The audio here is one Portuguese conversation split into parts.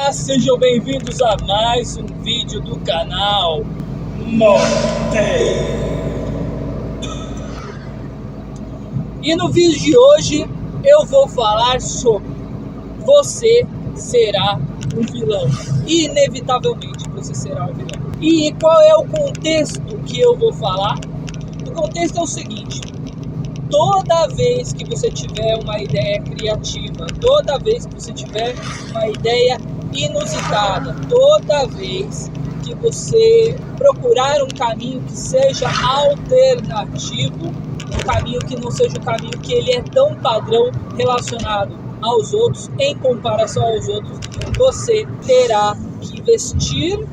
Olá, sejam bem-vindos a mais um vídeo do canal Morte. E no vídeo de hoje eu vou falar sobre você será um vilão. Inevitavelmente você será um vilão. E qual é o contexto que eu vou falar? O contexto é o seguinte: toda vez que você tiver uma ideia criativa, toda vez que você tiver uma ideia inusitada, toda vez que você procurar um caminho que seja alternativo, um caminho que não seja o caminho que ele é tão padrão relacionado aos outros, em comparação aos outros, você terá que vestir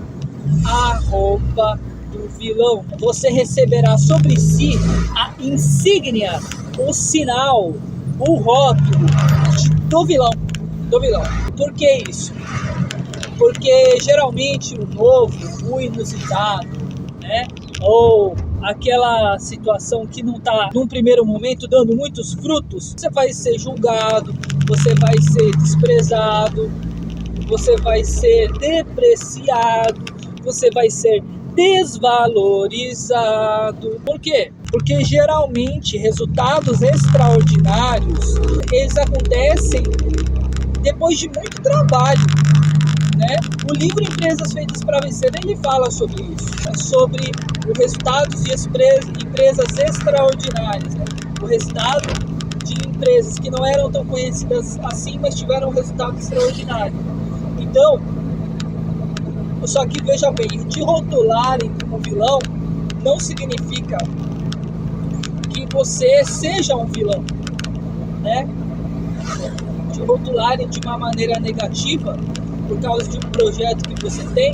a roupa do vilão. Você receberá sobre si a insígnia, o sinal, o rótulo do vilão. Por que isso? Porque geralmente o novo, o inusitado, né? Ou aquela situação que não está num primeiro momento dando muitos frutos, você vai ser julgado, você vai ser desprezado, você vai ser depreciado, você vai ser desvalorizado. Por quê? Porque geralmente resultados extraordinários, eles acontecem depois de muito trabalho, né? O livro Empresas Feitas para Vencer, ele fala sobre isso, né? Sobre os resultados de empresas extraordinárias, né? O resultado de empresas que não eram tão conhecidas assim, mas tiveram resultados extraordinários. Então, só que veja bem, te rotularem como vilão não significa que você seja um vilão, né? Te rotularem de uma maneira negativa por causa de um projeto que você tem,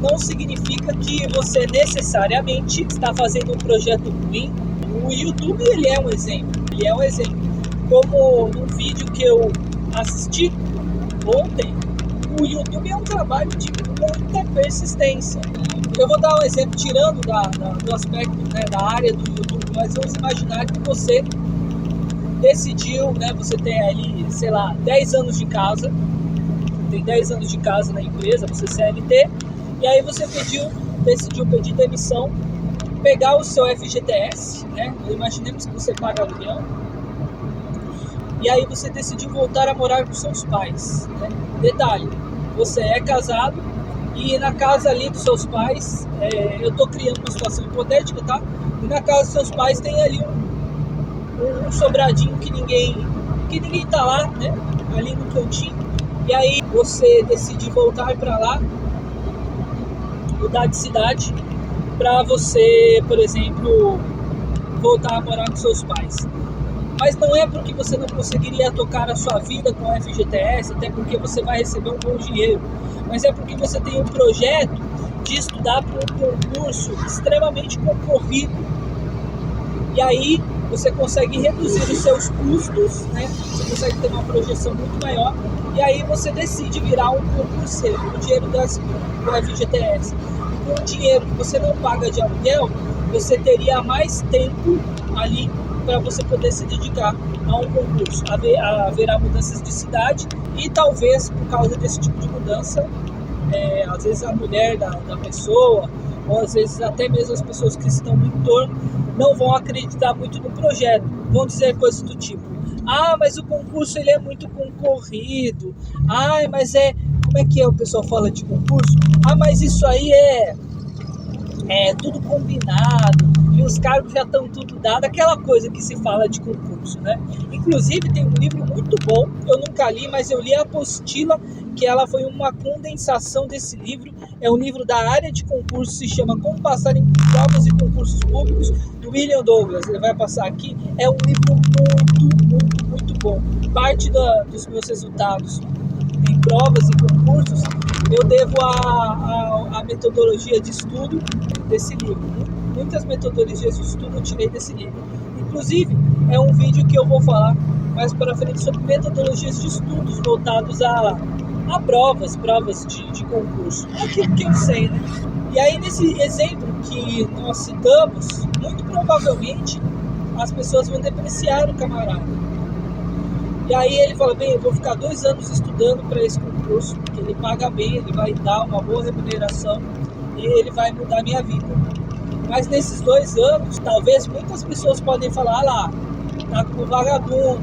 não significa que você necessariamente está fazendo um projeto ruim. O YouTube, ele é um exemplo, Como num vídeo que eu assisti ontem, o YouTube é um trabalho de muita persistência. Eu vou dar um exemplo, tirando do aspecto, né, da área do YouTube, mas vamos imaginar que você decidiu, né, você tem ali, 10 anos de casa, tem 10 anos de casa na empresa, você é CLT, e aí você decidiu pedir demissão, pegar o seu FGTS, né, imaginemos que você paga aluguel, e aí você decidiu voltar a morar com seus pais, né? Detalhe, você é casado e na casa ali dos seus pais, eu estou criando uma situação hipotética, tá? E na casa dos seus pais tem ali um sobradinho que ninguém tá lá, né? Ali no cantinho. E aí você decide voltar para lá, mudar de cidade, para você, por exemplo, voltar a morar com seus pais. Mas não é porque você não conseguiria tocar a sua vida com o FGTS, até porque você vai receber um bom dinheiro, mas é porque você tem um projeto de estudar para um concurso extremamente concorrido. E aí você consegue reduzir os seus custos, né? Você consegue ter uma projeção muito maior, e aí você decide virar um concurseiro com o dinheiro do FGTS. E com o dinheiro que você não paga de aluguel, você teria mais tempo ali para você poder se dedicar a um concurso. Haverá mudanças de cidade e talvez por causa desse tipo de mudança, às vezes a mulher da pessoa, ou às vezes até mesmo as pessoas que estão no entorno, não vão acreditar muito no projeto. Vão dizer coisas do tipo: ah, mas o concurso ele é muito concorrido. Ah, mas como é que o pessoal fala de concurso? Ah, mas isso aí é tudo combinado e os cargos já estão tudo dado, aquela coisa que se fala de concurso, né? Inclusive tem um livro muito bom, eu nunca li, mas eu li a apostila, que ela foi uma condensação desse livro. É um livro da área de concurso, se chama Como Passar em Provas e Concursos Públicos, do William Douglas. Ele vai passar aqui. É um livro muito bom. Parte dos meus resultados em provas e concursos eu devo a metodologia de estudo desse livro. Muitas metodologias de estudo eu tirei desse livro. Inclusive, é um vídeo que eu vou falar mais para frente sobre metodologias de estudos voltados a provas de concurso. É aquilo que eu sei, né? E aí, nesse exemplo que nós citamos, muito provavelmente as pessoas vão depreciar o camarada. E aí ele fala: bem, eu vou ficar 2 anos estudando para esse concurso, porque ele paga bem, ele vai dar uma boa remuneração e ele vai mudar a minha vida. Mas nesses 2 anos, talvez muitas pessoas podem falar, ah lá, tá como vagabundo,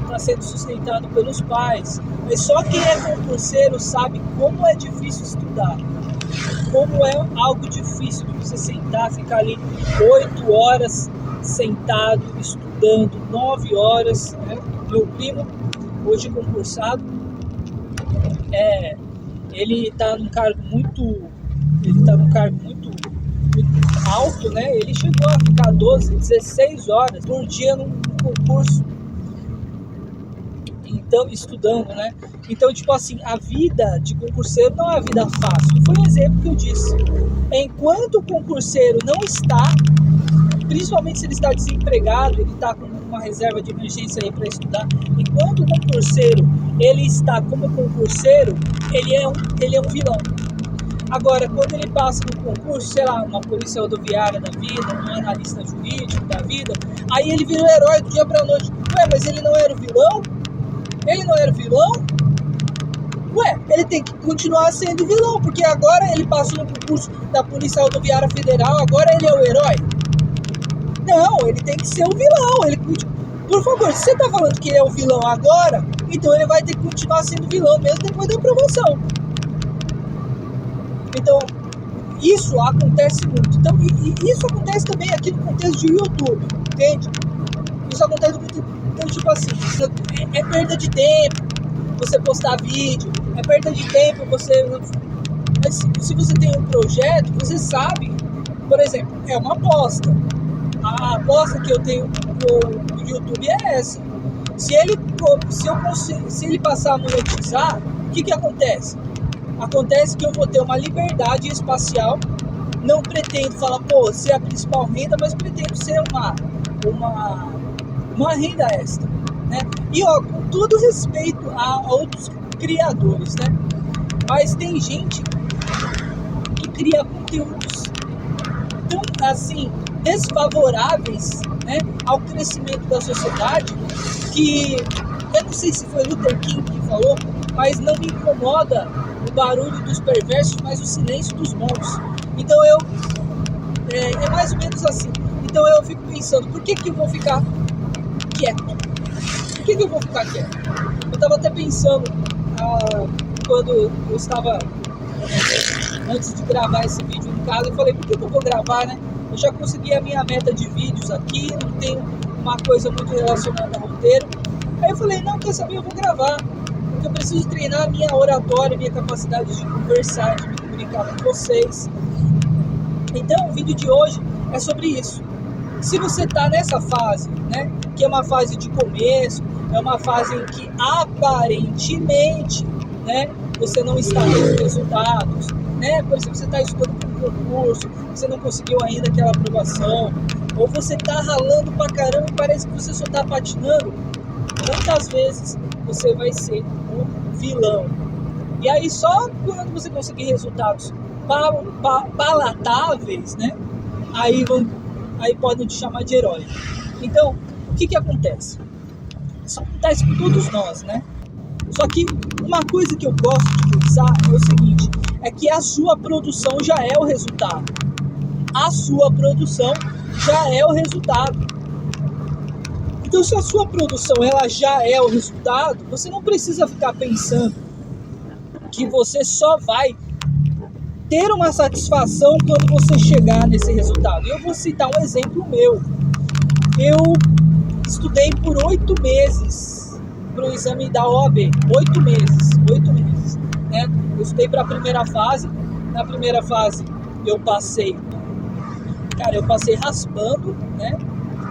tá sendo sustentado pelos pais. Mas só quem é concurseiro sabe como é difícil estudar, como é algo difícil de você sentar, ficar ali 8 horas sentado, estudando, 9 horas, né? Meu primo, hoje concursado, ele está num cargo muito alto, né? Ele chegou a ficar 12, 16 horas por dia num concurso, então, estudando, né? Então, tipo assim, a vida de concurseiro não é uma vida fácil. Foi um exemplo que eu disse. Enquanto o concurseiro não está, principalmente se ele está desempregado, ele está com uma reserva de emergência aí para estudar, enquanto o concurseiro ele está como concurseiro, ele é um vilão. Agora, quando ele passa no concurso, sei lá, uma polícia rodoviária da vida, um analista jurídico da vida, aí ele vira o herói do dia para a noite. Ué, mas ele não era o vilão? Ele não era o vilão? Ué, ele tem que continuar sendo vilão, porque agora ele passou no concurso da Polícia Rodoviária Federal, agora ele é o herói? Não, ele tem que ser o vilão. Por favor, se você está falando que ele é o vilão agora, então ele vai ter que continuar sendo vilão mesmo depois da promoção. Então, isso acontece muito. Então, isso acontece também aqui no contexto de YouTube, entende? Isso acontece muito. Então, tipo assim, é perda de tempo você postar vídeo, é perda de tempo você... Mas se você tem um projeto, você sabe, por exemplo, é uma aposta. A aposta que eu tenho no YouTube é essa. Se ele passar a monetizar, o que acontece? Acontece que eu vou ter uma liberdade espacial. Não pretendo falar, pô, ser a principal renda, mas pretendo ser uma renda extra, né? E ó, com todo respeito a outros criadores, né? Mas tem gente que cria conteúdos tão assim desfavoráveis, né, ao crescimento da sociedade, que eu não sei se foi Luther King que falou, mas não me incomoda o barulho dos perversos, mas o silêncio dos bons. Então é mais ou menos assim. Então eu fico pensando, por que eu vou ficar quieto? Por que eu vou ficar quieto? Eu estava até pensando quando eu estava antes de gravar esse vídeo em casa, eu falei, por que eu vou gravar, né? Eu já consegui a minha meta de vídeos aqui, não tenho uma coisa muito relacionada a roteiro. Aí eu falei, não, quer saber, eu vou gravar, porque eu preciso treinar a minha oratória, a minha capacidade de conversar, de me comunicar com vocês. Então o vídeo de hoje é sobre isso. Se você está nessa fase, né, que é uma fase de começo, é uma fase em que aparentemente, né, você não está tendo resultados, né? Por exemplo, você está estudando para um concurso, você não conseguiu ainda aquela aprovação, ou você está ralando pra caramba e parece que você só está patinando, muitas vezes você vai ser um vilão. E aí só quando você conseguir resultados palatáveis, né, aí podem te chamar de herói. Então, o que acontece? Isso acontece com todos nós, né? Só que uma coisa que eu gosto de pensar é o seguinte, é que a sua produção já é o resultado. A sua produção já é o resultado. Então, se a sua produção ela já é o resultado, você não precisa ficar pensando que você só vai ter uma satisfação quando você chegar nesse resultado. Eu vou citar um exemplo meu. Eu estudei por 8 meses para o exame da OAB. 8 meses, né? Eu estudei para a primeira fase. Na primeira fase eu passei raspando, né?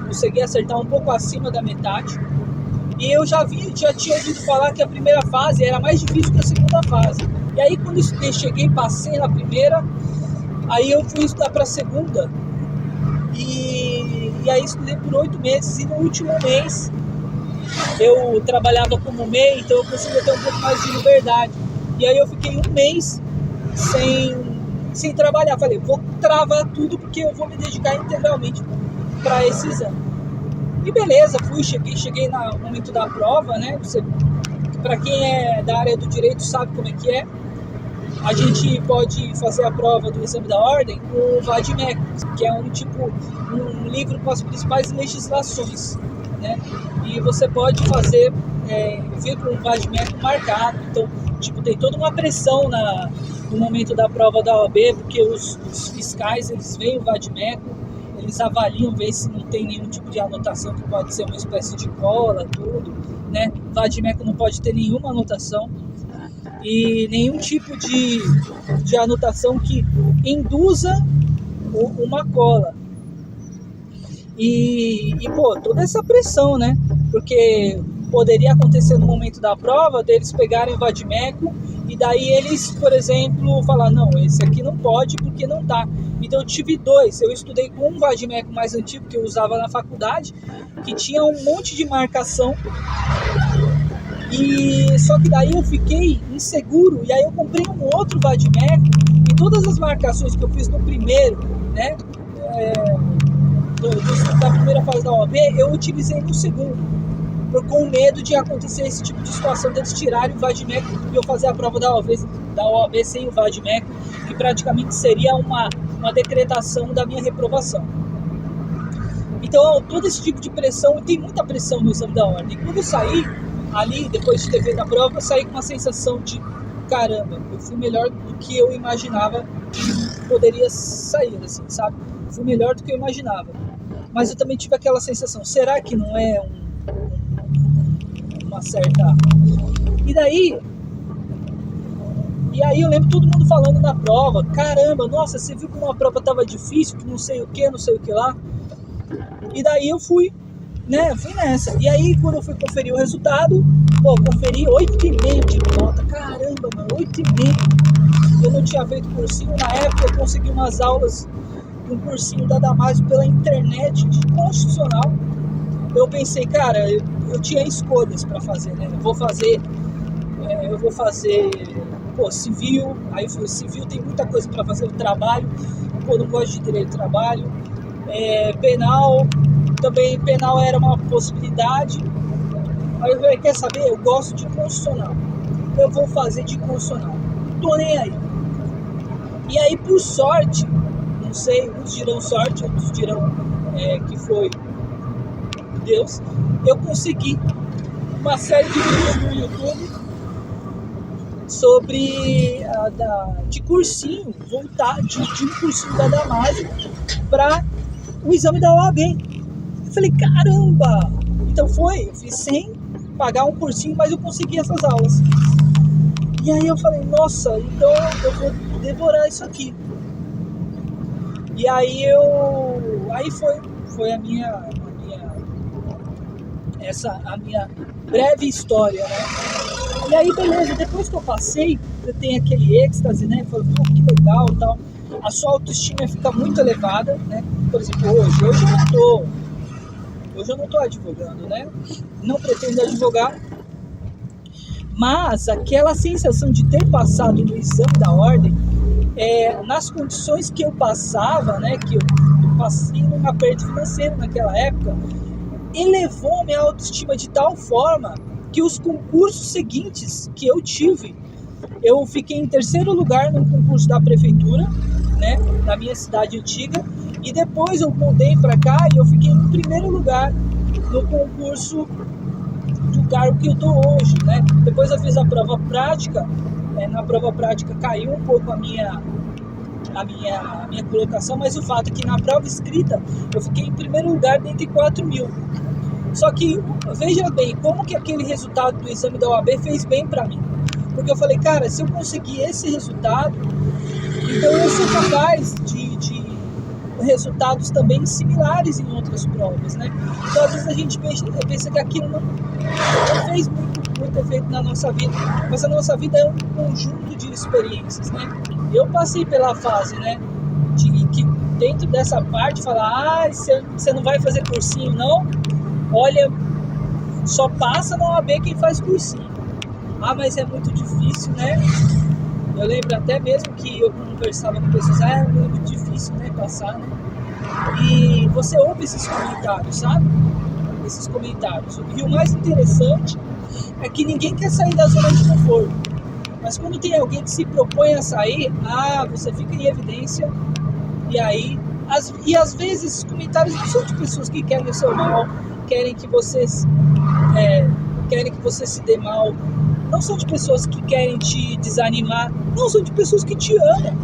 Consegui acertar um pouco acima da metade. E eu já tinha ouvido falar que a primeira fase era mais difícil que a segunda fase. E aí quando eu cheguei, passei na primeira, aí eu fui estudar para a segunda. E aí estudei por 8 meses. E no último mês eu trabalhava como MEI, então eu conseguia ter um pouco mais de liberdade. E aí eu fiquei 1 mês sem trabalhar. Falei, vou travar tudo porque eu vou me dedicar integralmente para esse exame. E beleza, cheguei no momento da prova, né? Para quem é da área do direito sabe como é que é. a gente pode fazer a prova do exame da ordem com o VADMECO, que é um livro com as principais legislações, né? E você pode fazer, vir com o VADMECO marcado. Então, tem toda uma pressão no momento da prova da OAB, porque os fiscais, eles veem o VADMECO, eles avaliam, veem se não tem nenhum tipo de anotação que pode ser uma espécie de cola, tudo, né? O VADMECO não pode ter nenhuma anotação e nenhum tipo de anotação que induza uma cola. E toda essa pressão, né? Porque poderia acontecer no momento da prova deles pegarem o VADMECO e daí eles, por exemplo, falar, não, esse aqui não pode porque não tá. Então eu tive dois. Eu estudei com um VADMECO mais antigo que eu usava na faculdade, que tinha um monte de marcação, e só que daí eu fiquei inseguro, e aí eu comprei um outro VADMECO, e todas as marcações que eu fiz no primeiro, né, da primeira fase da OAB, eu utilizei no segundo, com medo de acontecer esse tipo de situação, deles tirarem o VADMECO e eu fazer a prova da OAB sem o VADMECO, que praticamente seria uma decretação da minha reprovação. Então, todo esse tipo de pressão, e tem muita pressão no exame da ordem. E quando eu saí ali, depois de ter feito a prova, eu saí com uma sensação de, caramba, eu fui melhor do que eu imaginava que poderia sair, assim, sabe? Fui melhor do que eu imaginava. Mas eu também tive aquela sensação, será que não é uma certa... E aí eu lembro todo mundo falando na prova, caramba, nossa, você viu como a prova tava difícil, que não sei o que lá. E daí eu fui nessa. E aí quando eu fui conferir o resultado, conferi 8,5 de nota. Caramba, mano, 8,5. Eu não tinha feito cursinho, na época eu consegui umas aulas de um cursinho da Damásio pela internet de constitucional. Eu pensei, cara, eu tinha escolhas para fazer, né? Eu vou fazer civil, aí foi civil, tem muita coisa para fazer, o trabalho, não gosto de direito do trabalho, penal, também penal era uma possibilidade. Aí eu falei, quer saber, eu gosto de constitucional, eu vou fazer de constitucional, tô nem aí. E aí, por sorte, não sei, uns dirão sorte, outros dirão que foi Deus, eu consegui uma série de vídeos no YouTube sobre de cursinho, voltar de um cursinho da Damásio para o exame da OAB. Eu falei, caramba! Então eu fiz sem pagar um cursinho, mas eu consegui essas aulas. E aí eu falei, nossa, então eu vou devorar isso aqui. E aí foi a minha breve história, né? E aí, beleza, depois que eu passei, você tem aquele êxtase, né? Falei, pô, que legal e tal. A sua autoestima fica muito elevada, né? Por exemplo, hoje eu não tô advogando, né? Não pretendo advogar. Mas aquela sensação de ter passado no exame da ordem, nas condições que eu passava, né? Que eu passei num aperto financeiro naquela época, elevou minha autoestima de tal forma que os concursos seguintes que eu tive, eu fiquei em terceiro lugar no concurso da prefeitura, né, na minha cidade antiga, e depois eu mudei para cá e eu fiquei em primeiro lugar no concurso do cargo que eu tô hoje, né. Depois eu fiz a prova prática, na prova prática caiu um pouco a minha colocação, mas o fato é que na prova escrita eu fiquei em primeiro lugar dentre 4.000. Só que, veja bem, como que aquele resultado do exame da OAB fez bem pra mim. Porque eu falei, cara, se eu conseguir esse resultado, então eu sou capaz de resultados também similares em outras provas, né? Então, às vezes a gente pensa que aquilo não fez muito efeito na nossa vida, mas a nossa vida é um conjunto de experiências, né? Eu passei pela fase, né, de que dentro dessa parte, falar, você não vai fazer cursinho, não? Olha, só passa na OAB quem faz cursinho. Mas é muito difícil, né? Eu lembro até mesmo que eu conversava com pessoas, é muito difícil, né, passar, né? E você ouve esses comentários, sabe? Esses comentários. E o mais interessante é que ninguém quer sair da zona de conforto. Mas quando tem alguém que se propõe a sair, você fica em evidência. E aí, às vezes esses comentários não são de pessoas que querem o seu mal, querem que você se dê mal, não são de pessoas que querem te desanimar, não são de pessoas que te amam,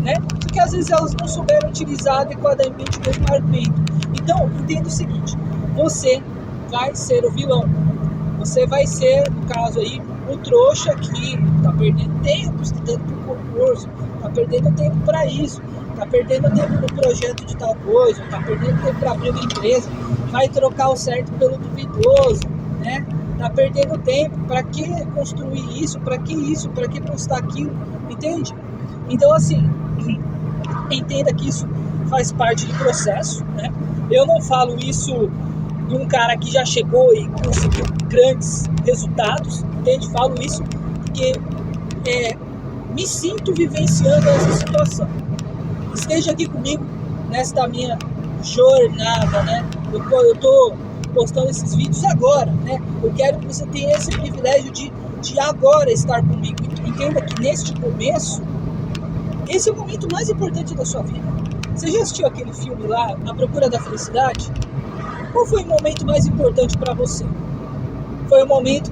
né? Porque às vezes elas não souberam utilizar adequadamente o mesmo argumento. Então, entenda o seguinte: você vai ser o vilão, você vai ser, no caso aí, o trouxa que tá perdendo tempo estudando para o concurso, tá perdendo tempo para isso, tá perdendo tempo no projeto de tal coisa, tá perdendo tempo para abrir uma empresa, vai trocar o certo pelo duvidoso, né? Tá perdendo tempo, para que construir isso, para que postar aquilo, entende? Então, assim, entenda que isso faz parte do processo, né? Eu não falo isso de um cara que já chegou e conseguiu grandes resultados, entende? Falo isso porque me sinto vivenciando essa situação. Esteja aqui comigo nesta minha jornada, né? Eu tô postando esses vídeos agora, né? Eu quero que você tenha esse privilégio de agora estar comigo. Entenda que neste começo, esse é o momento mais importante da sua vida. Você já assistiu aquele filme lá, A Procura da Felicidade? Qual foi o momento mais importante para você? Foi o momento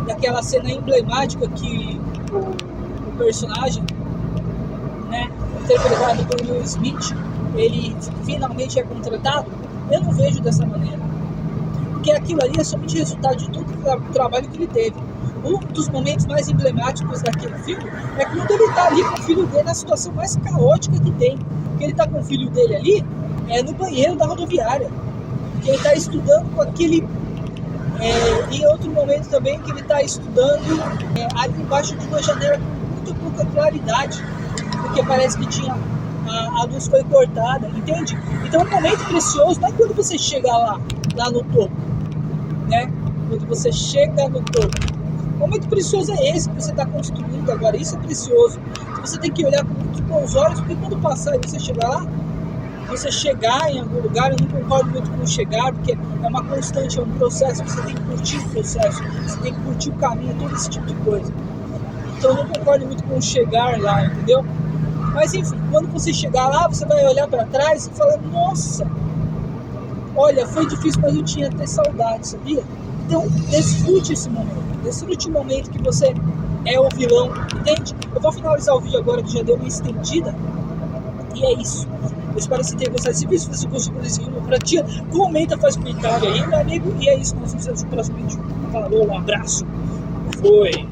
daquela cena emblemática que o personagem, né, interpretado por Will Smith, ele finalmente é contratado? Eu não vejo dessa maneira. Porque aquilo ali é somente resultado de todo o trabalho que ele teve. Um dos momentos mais emblemáticos daquele filme é quando ele está ali com o filho dele na situação mais caótica que tem. Porque ele está com o filho dele ali no banheiro da rodoviária. Porque ele está estudando com aquele... em outro momento também que ele está estudando ali embaixo de uma janela com muita pouca claridade. Porque parece que a luz foi cortada, entende? Então um momento precioso não é quando você chega lá no topo, né? Quando você chega no topo. O momento precioso é esse que você está construindo agora. Isso é precioso. Você tem que olhar com muitos bons olhos, porque quando passar e você chegar lá, você chegar em algum lugar, eu não concordo muito com chegar, porque é uma constante, é um processo, você tem que curtir o processo, você tem que curtir o caminho, todo esse tipo de coisa. Então eu não concordo muito com chegar lá, entendeu? Mas enfim, quando você chegar lá, você vai olhar para trás e falar: nossa, olha, foi difícil, mas eu tinha até saudade, sabia? Então desfrute esse momento. Desfrute o momento que você é o vilão, entende? Eu vou finalizar o vídeo agora, que já deu uma estendida. E é isso. Eu espero que você tenha gostado desse vídeo. Se você gostou desse vídeo, comenta, faz comentário aí, meu amigo. E é isso, nós nos vemos no próximo vídeo. Falou, um abraço. Foi.